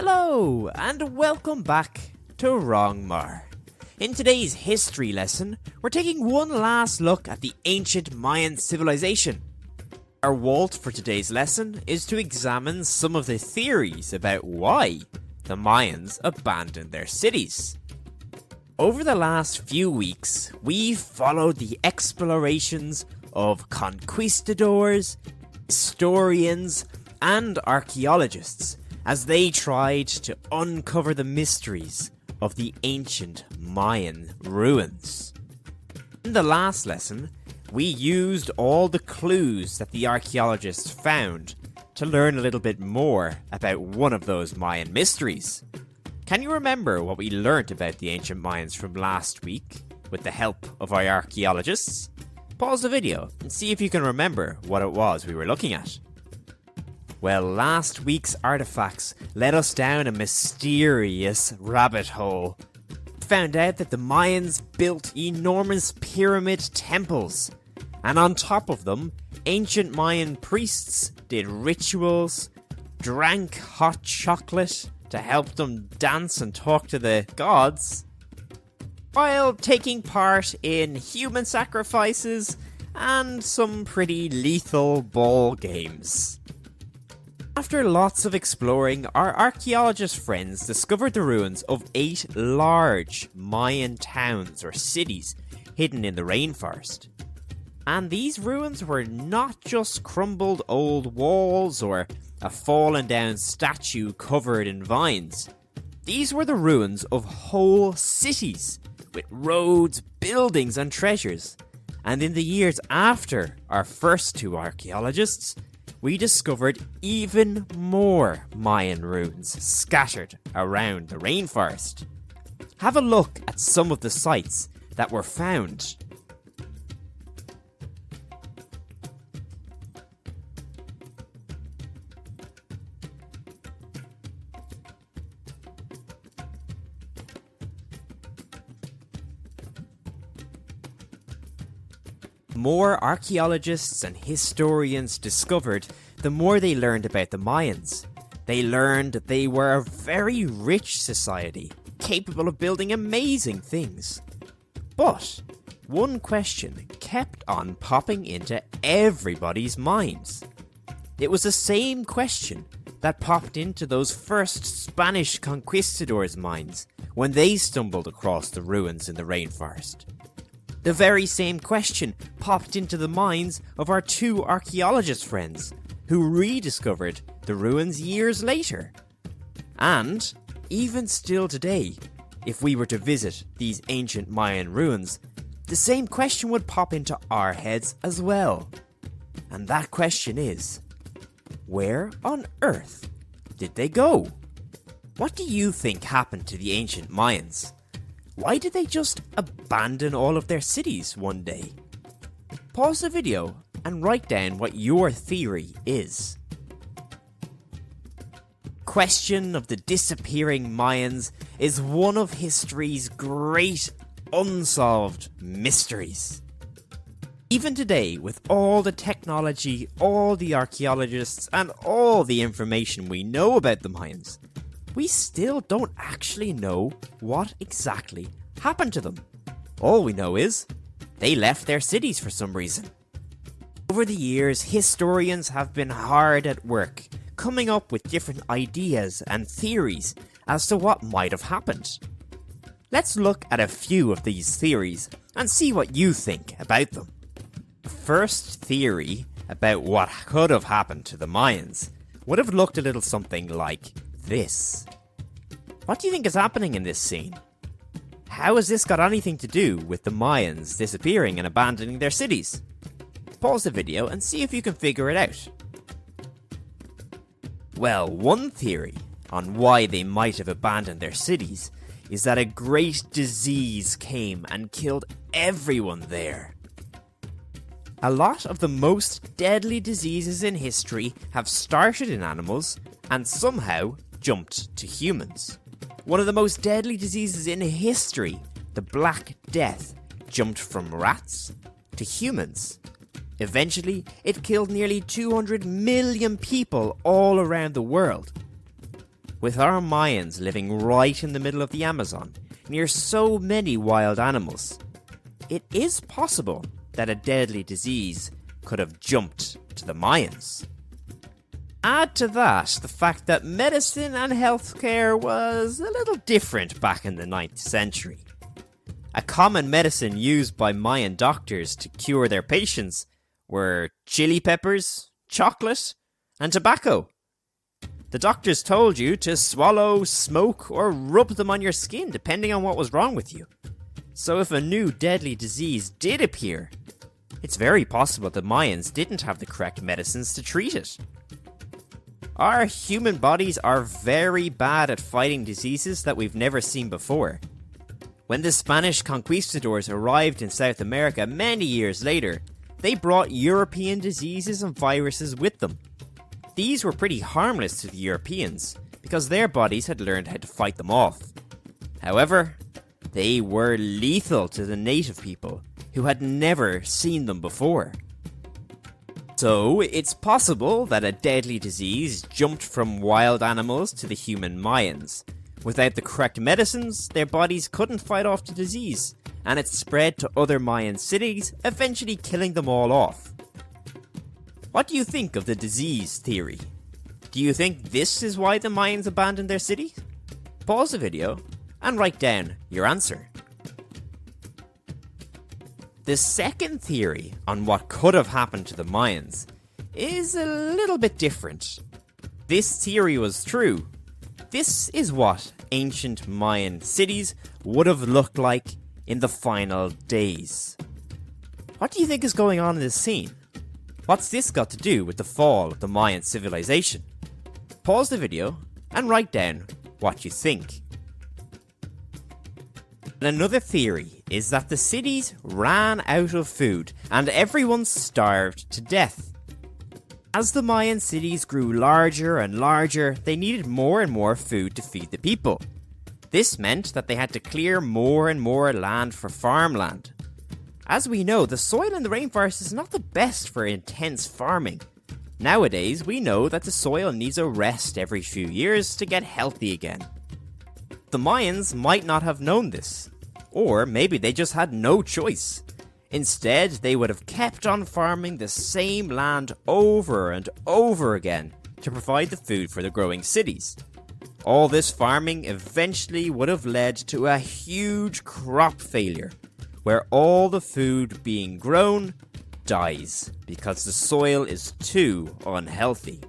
Hello, and welcome back to Wrongmar. In today's history lesson, we're taking one last look at the ancient Mayan civilization. Our Walt for today's lesson is to examine some of the theories about why the Mayans abandoned their cities. Over the last few weeks, we've followed the explorations of conquistadors, historians, and archaeologists as they tried to uncover the mysteries of the ancient Mayan ruins. In the last lesson, we used all the clues that the archaeologists found to learn a little bit more about one of those Mayan mysteries. Can you remember what we learnt about the ancient Mayans from last week with the help of our archaeologists? Pause the video and see if you can remember what it was we were looking at. Well, last week's artifacts led us down a mysterious rabbit hole. We found out that the Mayans built enormous pyramid temples, and on top of them, ancient Mayan priests did rituals, drank hot chocolate to help them dance and talk to the gods, while taking part in human sacrifices and some pretty lethal ball games. After lots of exploring, our archaeologist friends discovered the ruins of 8 large Mayan towns or cities hidden in the rainforest. And these ruins were not just crumbled old walls or a fallen down statue covered in vines. These were the ruins of whole cities, with roads, buildings and treasures. And in the years after our first 2 archaeologists, we discovered even more Mayan ruins scattered around the rainforest. Have a look at some of the sites that were found. The more archaeologists and historians discovered, the more they learned about the Mayans. They learned that they were a very rich society, capable of building amazing things. But one question kept on popping into everybody's minds. It was the same question that popped into those first Spanish conquistadors' minds when they stumbled across the ruins in the rainforest. The very same question popped into the minds of our 2 archaeologist friends, who rediscovered the ruins years later. And, even still today, if we were to visit these ancient Mayan ruins, the same question would pop into our heads as well. And that question is, where on earth did they go? What do you think happened to the ancient Mayans? Why did they just abandon all of their cities one day? Pause the video and write down what your theory is. Question of the disappearing Mayans is one of history's great unsolved mysteries. Even today, with all the technology, all the archaeologists, and all the information we know about the Mayans, we still don't actually know what exactly happened to them. All we know is they left their cities for some reason. Over the years, historians have been hard at work, coming up with different ideas and theories as to what might have happened. Let's look at a few of these theories and see what you think about them. The first theory about what could have happened to the Mayans would have looked a little something like this. What do you think is happening in this scene? How has this got anything to do with the Mayans disappearing and abandoning their cities? Pause the video and see if you can figure it out. Well, one theory on why they might have abandoned their cities is that a great disease came and killed everyone there. A lot of the most deadly diseases in history have started in animals and somehow jumped to humans. One of the most deadly diseases in history, the Black Death, jumped from rats to humans. Eventually, it killed nearly 200 million people all around the world. With our Mayans living right in the middle of the Amazon, near so many wild animals, it is possible that a deadly disease could have jumped to the Mayans. Add to that the fact that medicine and healthcare was a little different back in the 9th century. A common medicine used by Mayan doctors to cure their patients were chili peppers, chocolate, and tobacco. The doctors told you to swallow, smoke, or rub them on your skin depending on what was wrong with you. So if a new deadly disease did appear, it's very possible the Mayans didn't have the correct medicines to treat it. Our human bodies are very bad at fighting diseases that we've never seen before. When the Spanish conquistadors arrived in South America many years later, they brought European diseases and viruses with them. These were pretty harmless to the Europeans because their bodies had learned how to fight them off. However, they were lethal to the native people who had never seen them before. So, it's possible that a deadly disease jumped from wild animals to the human Mayans. Without the correct medicines, their bodies couldn't fight off the disease, and it spread to other Mayan cities, eventually killing them all off. What do you think of the disease theory? Do you think this is why the Mayans abandoned their city? Pause the video and write down your answer. The second theory on what could have happened to the Mayans is a little bit different. This theory was true. This is what ancient Mayan cities would have looked like in the final days. What do you think is going on in this scene? What's this got to do with the fall of the Mayan civilization? Pause the video and write down what you think. Another theory is that the cities ran out of food and everyone starved to death. As the Mayan cities grew larger and larger, they needed more and more food to feed the people. This meant that they had to clear more and more land for farmland. As we know, the soil in the rainforest is not the best for intense farming. Nowadays, we know that the soil needs a rest every few years to get healthy again. The Mayans might not have known this, or maybe they just had no choice. Instead, they would have kept on farming the same land over and over again to provide the food for the growing cities. All this farming eventually would have led to a huge crop failure, where all the food being grown dies because the soil is too unhealthy.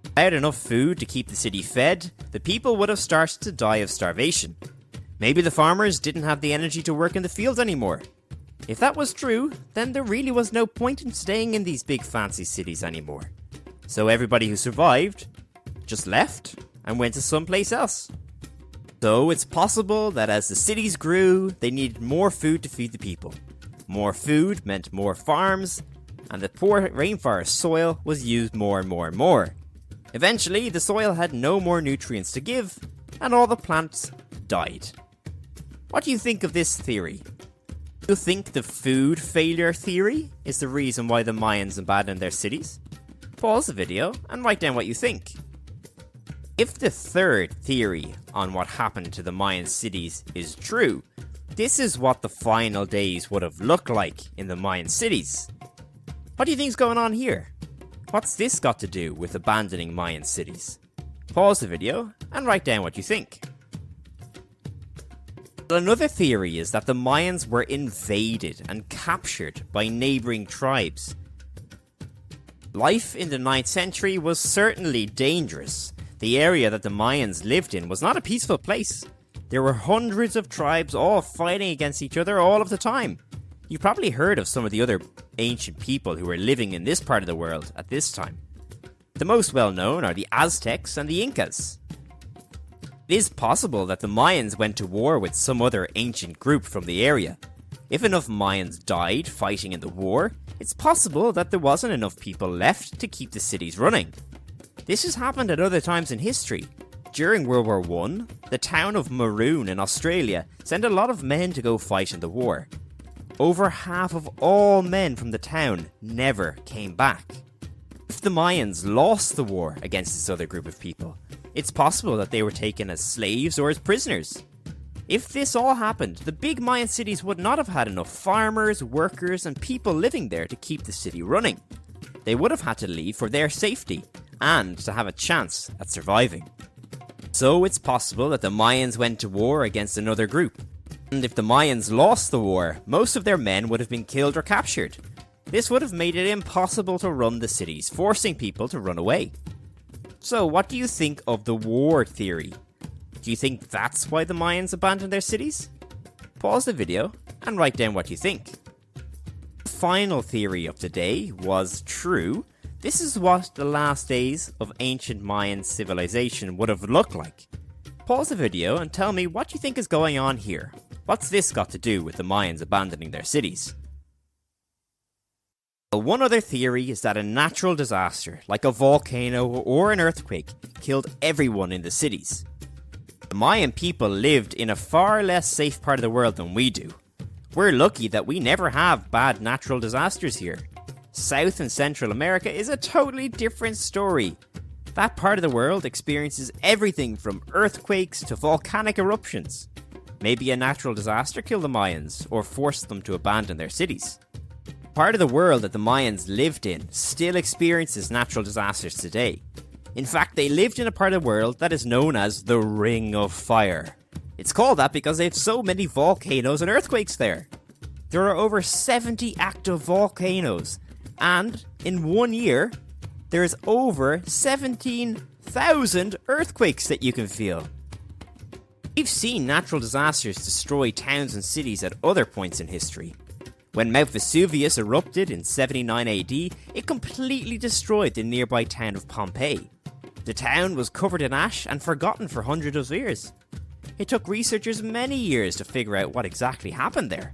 Without enough food to keep the city fed, the people would have started to die of starvation. Maybe the farmers didn't have the energy to work in the fields anymore. If that was true, then there really was no point in staying in these big fancy cities anymore. So everybody who survived just left and went to someplace else. So it's possible that as the cities grew, they needed more food to feed the people. More food meant more farms, and the poor rainforest soil was used more and more and more. Eventually, the soil had no more nutrients to give, and all the plants died. What do you think of this theory? Do you think the food failure theory is the reason why the Mayans abandoned their cities? Pause the video and write down what you think. If the third theory on what happened to the Mayan cities is true, this is what the final days would have looked like in the Mayan cities. What do you think is going on here? What's this got to do with abandoning Mayan cities? Pause the video and write down what you think. Another theory is that the Mayans were invaded and captured by neighbouring tribes. Life in the 9th century was certainly dangerous. The area that the Mayans lived in was not a peaceful place. There were hundreds of tribes all fighting against each other all of the time. You've probably heard of some of the other ancient people who were living in this part of the world at this time. The most well known are the Aztecs and the Incas. It is possible that the Mayans went to war with some other ancient group from the area. If enough Mayans died fighting in the war, it's possible that there wasn't enough people left to keep the cities running. This has happened at other times in history. During World War I, the town of Maroon in Australia sent a lot of men to go fight in the war. Over half of all men from the town never came back. If the Mayans lost the war against this other group of people, It's possible that they were taken as slaves or as prisoners. If this all happened, the big Mayan cities would not have had enough farmers, workers, and people living there to keep the city running. They would have had to leave for their safety and to have a chance at surviving. So it's possible that the Mayans went to war against another group. And if the Mayans lost the war, most of their men would have been killed or captured. This would have made it impossible to run the cities, forcing people to run away. So what do you think of the war theory? Do you think that's why the Mayans abandoned their cities? Pause the video and write down what you think. The final theory of today was true. This is what the last days of ancient Mayan civilization would have looked like. Pause the video and tell me what you think is going on here. What's this got to do with the Mayans abandoning their cities? One other theory is that a natural disaster, like a volcano or an earthquake, killed everyone in the cities. The Mayan people lived in a far less safe part of the world than we do. We're lucky that we never have bad natural disasters here. South and Central America is a totally different story. That part of the world experiences everything from earthquakes to volcanic eruptions. Maybe a natural disaster killed the Mayans or forced them to abandon their cities. Part of the world that the Mayans lived in still experiences natural disasters today. In fact, they lived in a part of the world that is known as the Ring of Fire. It's called that because they have so many volcanoes and earthquakes there. There are over 70 active volcanoes, and in 1 year, there's over 17,000 earthquakes that you can feel. We've seen natural disasters destroy towns and cities at other points in history. When Mount Vesuvius erupted in 79 AD, it completely destroyed the nearby town of Pompeii. The town was covered in ash and forgotten for hundreds of years. It took researchers many years to figure out what exactly happened there.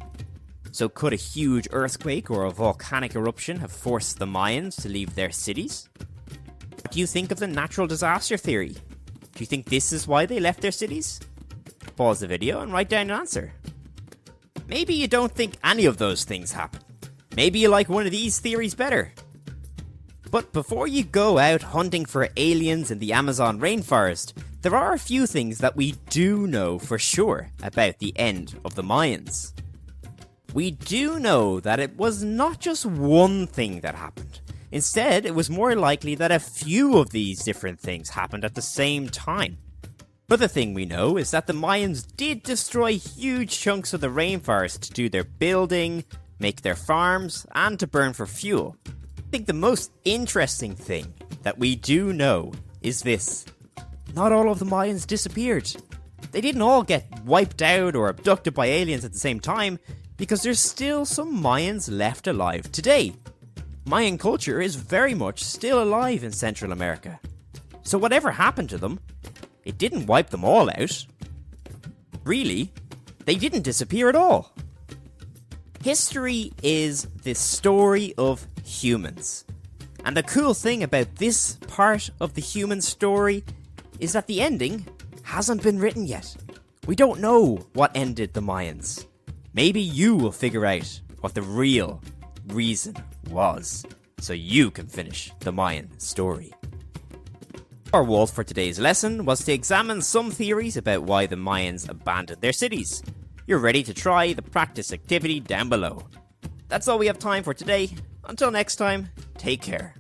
So could a huge earthquake or a volcanic eruption have forced the Mayans to leave their cities? What do you think of the natural disaster theory? Do you think this is why they left their cities? Pause the video and write down an answer. Maybe you don't think any of those things happen. Maybe you like one of these theories better. But before you go out hunting for aliens in the Amazon rainforest, there are a few things that we do know for sure about the end of the Mayans. We do know that it was not just one thing that happened. Instead, it was more likely that a few of these different things happened at the same time. Another thing we know is that the Mayans did destroy huge chunks of the rainforest to do their building, make their farms, and to burn for fuel. I think the most interesting thing that we do know is this. Not all of the Mayans disappeared. They didn't all get wiped out or abducted by aliens at the same time, because there's still some Mayans left alive today. Mayan culture is very much still alive in Central America. So whatever happened to them, it didn't wipe them all out. Really, they didn't disappear at all. History is the story of humans. And the cool thing about this part of the human story is that the ending hasn't been written yet. We don't know what ended the Mayans. Maybe you will figure out what the real reason was, so you can finish the Mayan story. Our goal for today's lesson was to examine some theories about why the Mayans abandoned their cities. You're ready to try the practice activity down below. That's all we have time for today. Until next time, take care.